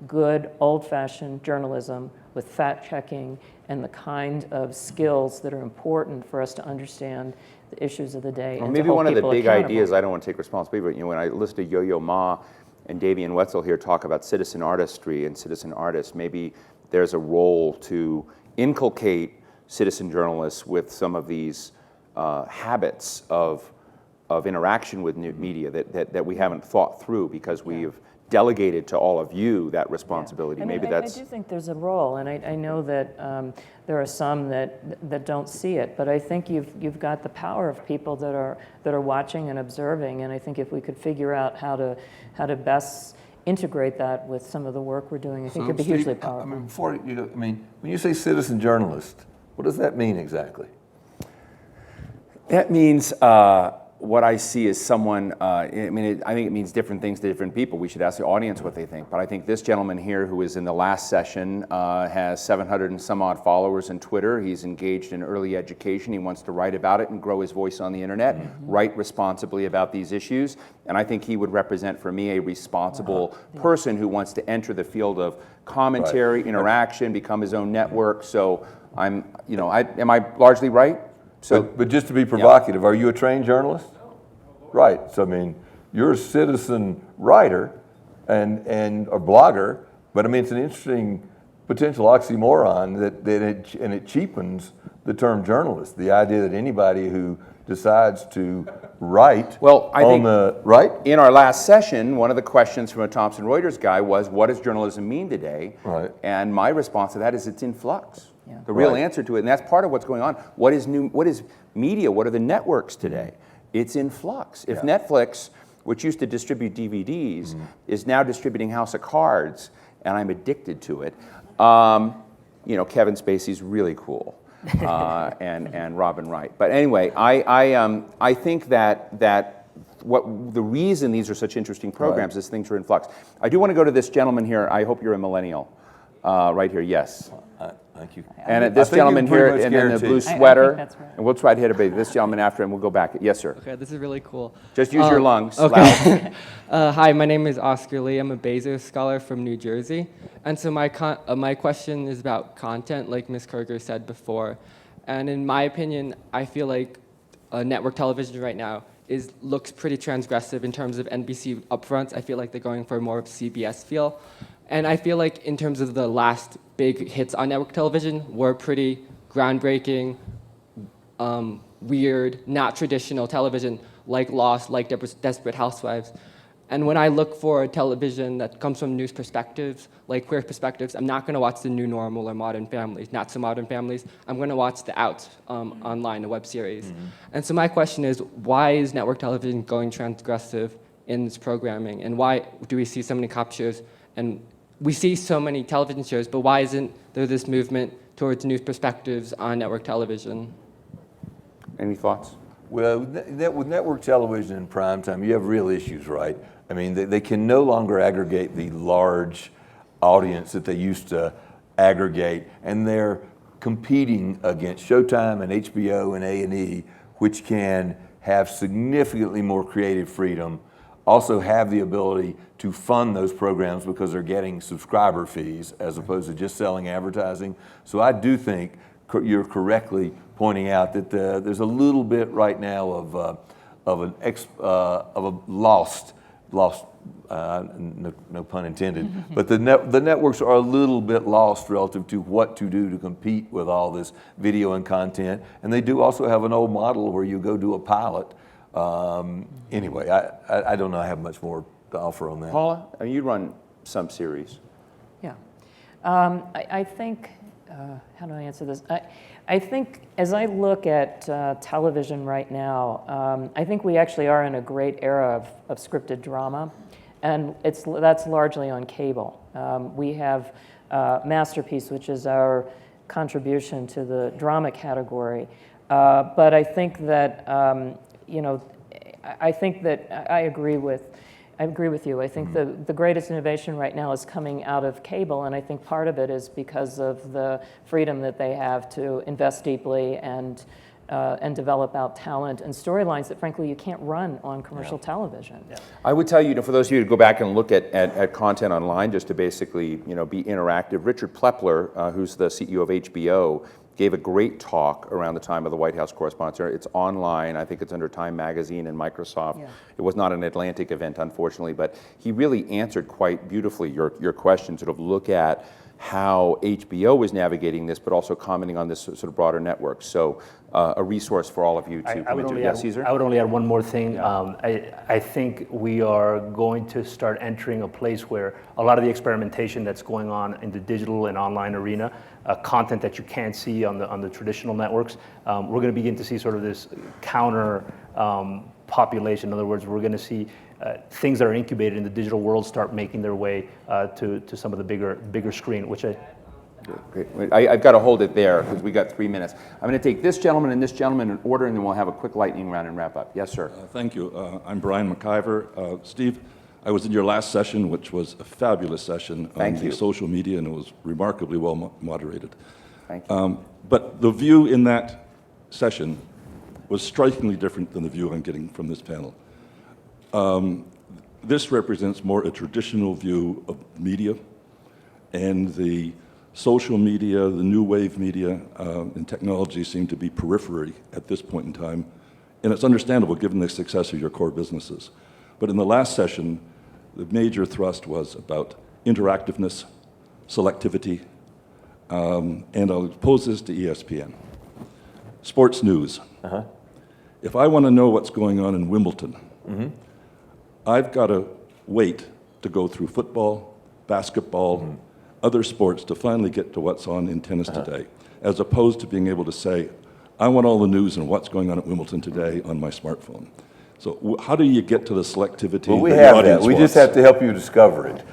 good old-fashioned journalism with fact-checking and the kind of skills that are important for us to understand the issues of the day. Well, and maybe to hold one of the people big accountable. ideas, I don't want to take responsibility, but when I listen to Yo-Yo Ma and Davian Wetzel here talk about citizen artistry and citizen artists, maybe there's a role to inculcate citizen journalists with some of these habits of interaction with new media that we haven't thought through because we've delegated to all of you that responsibility. I Maybe mean, I that's... do think there's a role, and I know that there are some that don't see it, but I think you've got the power of people that are watching and observing, and I think if we could figure out how to best integrate that with some of the work we're doing, I think it'd be Steve, hugely powerful. When you say citizen journalist, what does that mean exactly? That means what I see is someone, I think it means different things to different people. We should ask the audience what they think. But I think this gentleman here who was in the last session has 700 and some odd followers on Twitter. He's engaged in early education. He wants to write about it and grow his voice on the internet, write responsibly about these issues. And I think he would represent for me a responsible person who wants to enter the field of commentary, interaction, become his own network. So am I largely right? So, but just to be provocative, are you a trained journalist? Right. So I mean, you're a citizen writer and a blogger, but I mean it's an interesting potential oxymoron that it cheapens the term journalist. The idea that anybody who decides to write right? In our last session, one of the questions from a Thomson Reuters guy was, what does journalism mean today? Right. And my response to that is it's in flux. Yeah. The real answer to it, and that's part of what's going on. What is media? What are the networks today? It's in flux. If Netflix, which used to distribute DVDs, is now distributing House of Cards, and I'm addicted to it, Kevin Spacey's really cool. And Robin Wright. But anyway, I think that the reason these are such interesting programs is things are in flux. I do want to go to this gentleman here. I hope you're a millennial. Right here, yes. Thank you. And this gentleman here, and then the blue sweater. That's right. And we'll try to hit everybody. This gentleman after, and we'll go back. Yes, sir. Okay, this is really cool. Just use your lungs. Okay. Hi, my name is Oscar Lee. I'm a Bezos scholar from New Jersey. And so my question is about content, like Ms. Kerger said before. And in my opinion, I feel like network television right now looks pretty transgressive in terms of NBC upfronts. I feel like they're going for more of CBS feel. And I feel like in terms of the last big hits on network television were pretty groundbreaking, weird, not traditional television, like Lost, like Desperate Housewives. And when I look for television that comes from news perspectives, like queer perspectives, I'm not going to watch The New Normal or Modern Families, Not So Modern Families. I'm going to watch The Out online, a web series. Mm-hmm. And so my question is, why is network television going transgressive in its programming? And why do we see so many cop shows? And we see so many television shows, but why isn't there this movement towards news perspectives on network television? Any thoughts? Well, with network television in prime time, you have real issues, right? I mean, they can no longer aggregate the large audience that they used to aggregate, and they're competing against Showtime and HBO and A&E, which can have significantly more creative freedom, also have the ability to fund those programs because they're getting subscriber fees as opposed to just selling advertising. So I do think you're correctly pointing out that there's a little bit right now of a lost, no pun intended, but the networks are a little bit lost relative to what to do to compete with all this video and content. And they do also have an old model where you go do a pilot. Anyway, I don't know I have much more to offer on that. Paula, I mean, you run some series. Yeah. I think, how do I answer this? I think as I look at television right now, I think we actually are in a great era of scripted drama, and that's largely on cable. We have Masterpiece, which is our contribution to the drama category, but I think that I think that I agree with you. I think the greatest innovation right now is coming out of cable, and I think part of it is because of the freedom that they have to invest deeply and develop out talent and storylines that, frankly, you can't run on commercial television. Yeah. I would tell you, for those of you to go back and look at content online, just to basically, be interactive. Richard Plepler, who's the CEO of HBO, gave a great talk around the time of the White House Correspondents' Dinner. It's online. I think it's under Time Magazine and Microsoft. Yeah. It was not an Atlantic event, unfortunately, but he really answered quite beautifully your question, sort of look at how HBO is navigating this, but also commenting on this sort of broader network. So a resource for all of you to come into. Yes, César? I would only add one more thing. I think we are going to start entering a place where a lot of the experimentation that's going on in the digital and online arena, content that you can't see on the traditional networks, we're going to begin to see sort of this counter population. In other words, we're going to see things that are incubated in the digital world start making their way to some of the bigger screen, which I... Great. I've got to hold it there because we got 3 minutes. I'm going to take this gentleman and this gentleman in order, and then we'll have a quick lightning round and wrap up. Yes, sir. Thank you. I'm Brian McIver. Steve, I was in your last session, which was a fabulous session on the social media, and it was remarkably well moderated. Thank you. But the view in that session was strikingly different than the view I'm getting from this panel. This represents more a traditional view of media, and the social media, the new wave media, and technology seem to be periphery at this point in time, and it's understandable given the success of your core businesses. But in the last session, the major thrust was about interactiveness, selectivity, and I'll pose this to ESPN. Sports news. If I want to know what's going on in Wimbledon, I've got to wait to go through football, basketball, other sports to finally get to what's on in tennis today, as opposed to being able to say, I want all the news and what's going on at Wimbledon today on my smartphone. So how do you get to the selectivity? Well, we have that. We just have to help you discover it.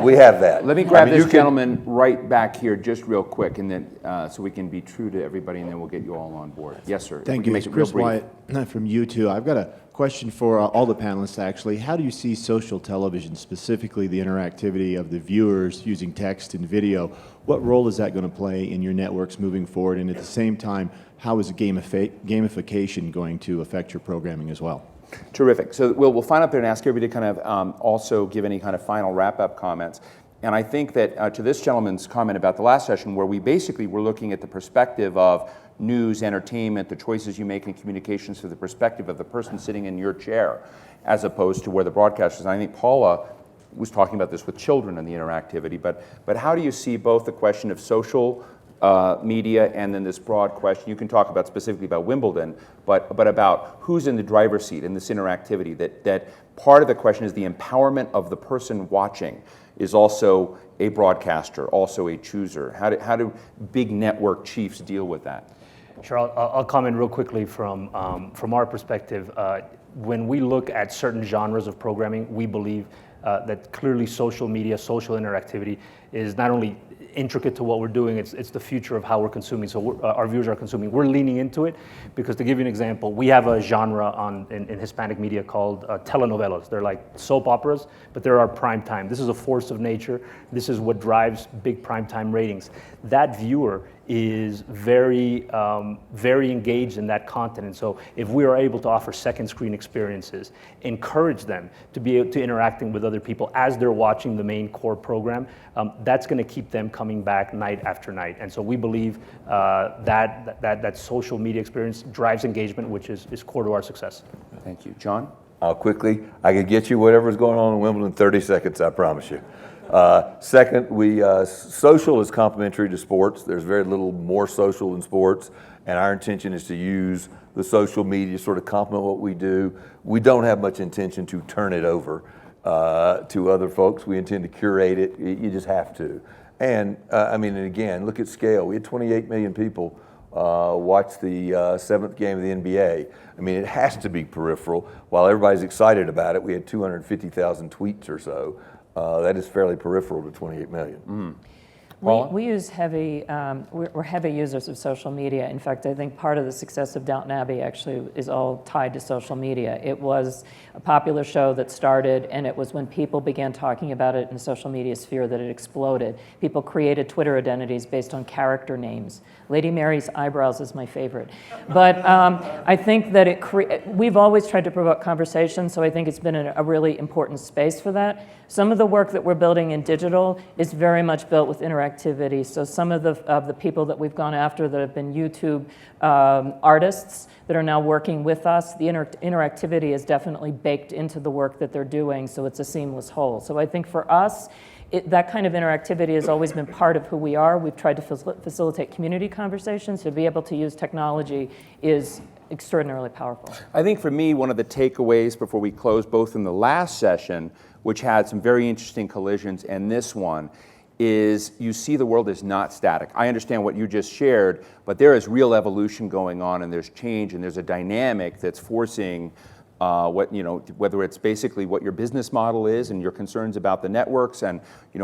We have that. Let me grab this gentleman right back here just real quick, and then so we can be true to everybody, and then we'll get you all on board. Yes, sir. Thank you. It's Chris Wyatt from U2. I've got a question for all the panelists, actually. How do you see social television, specifically the interactivity of the viewers using text and video? What role is that going to play in your networks moving forward? And at the same time, how is gamification going to affect your programming as well? Terrific. So we'll find up there and ask everybody to kind of also give any kind of final wrap-up comments. And I think that to this gentleman's comment about the last session, where we basically were looking at the perspective of news, entertainment, the choices you make in communications through the perspective of the person sitting in your chair, as opposed to where the broadcasters. And I think Paula was talking about this with children and the interactivity, but how do you see both the question of social media and then this broad question? You can talk about specifically about Wimbledon, but about who's in the driver's seat in this interactivity, that part of the question is the empowerment of the person watching is also a broadcaster, also a chooser. How do big network chiefs deal with that? Sure, I'll comment real quickly from our perspective. When we look at certain genres of programming, we believe that clearly social media, social interactivity is not only intricate to what we're doing, it's the future of how we're consuming, so our viewers are consuming. We're leaning into it because, to give you an example, we have a genre in Hispanic media called telenovelas. They're like soap operas, but they're our prime time. This is a force of nature. This is what drives big prime time ratings. That viewer is very engaged in that content. And so if we are able to offer second screen experiences, encourage them to be able to interacting with other people as they're watching the main core program, that's going to keep them coming back night after night. And so we believe that social media experience drives engagement, which is core to our success. Thank you. John? Quickly, I could get you whatever's going on in Wimbledon in 30 seconds, I promise you. Second, social is complementary to sports. There's very little more social than sports, and our intention is to use the social media to sort of complement what we do. We don't have much intention to turn it over to other folks. We intend to curate it. You just have to. And and again, look at scale. We had 28 million people watch the seventh game of the NBA. I mean, it has to be peripheral. While everybody's excited about it, we had 250,000 tweets or so. That is fairly peripheral to 28 million. We use we're heavy users of social media. In fact, I think part of the success of Downton Abbey actually is all tied to social media. It was a popular show that started, and it was when people began talking about it in the social media sphere that it exploded. People created Twitter identities based on character names. Lady Mary's eyebrows is my favorite. But I think that we've always tried to provoke conversation, so I think it's been a really important space for that. Some of the work that we're building in digital is very much built with interactivity. So some of the people that we've gone after that have been YouTube artists that are now working with us, the interactivity is definitely baked into the work that they're doing, so it's a seamless whole. So I think for us, that kind of interactivity has always been part of who we are. We've tried to facilitate community conversations. To be able to use technology is extraordinarily powerful. I think for me, one of the takeaways before we close, both in the last session, which had some very interesting collisions, and this one, is you see the world is not static. I understand what you just shared, but there is real evolution going on, and there's change, and there's a dynamic that's forcing whether it's basically what your business model is and your concerns about the networks and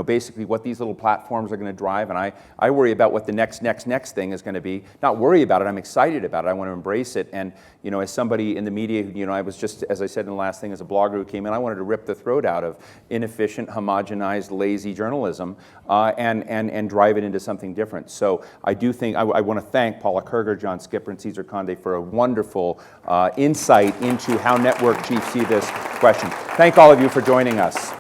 basically what these little platforms are going to drive. And I worry about what the next thing is going to be. Not worry about it, I'm excited about it. I want to embrace it. And as somebody in the media, I was just, as I said in the last thing, as a blogger who came in, I wanted to rip the throat out of inefficient, homogenized, lazy journalism and drive it into something different. So I do think, I want to thank Paula Kerger, John Skipper, and César Conde for a wonderful insight into how network chiefs see this question. Thank all of you for joining us.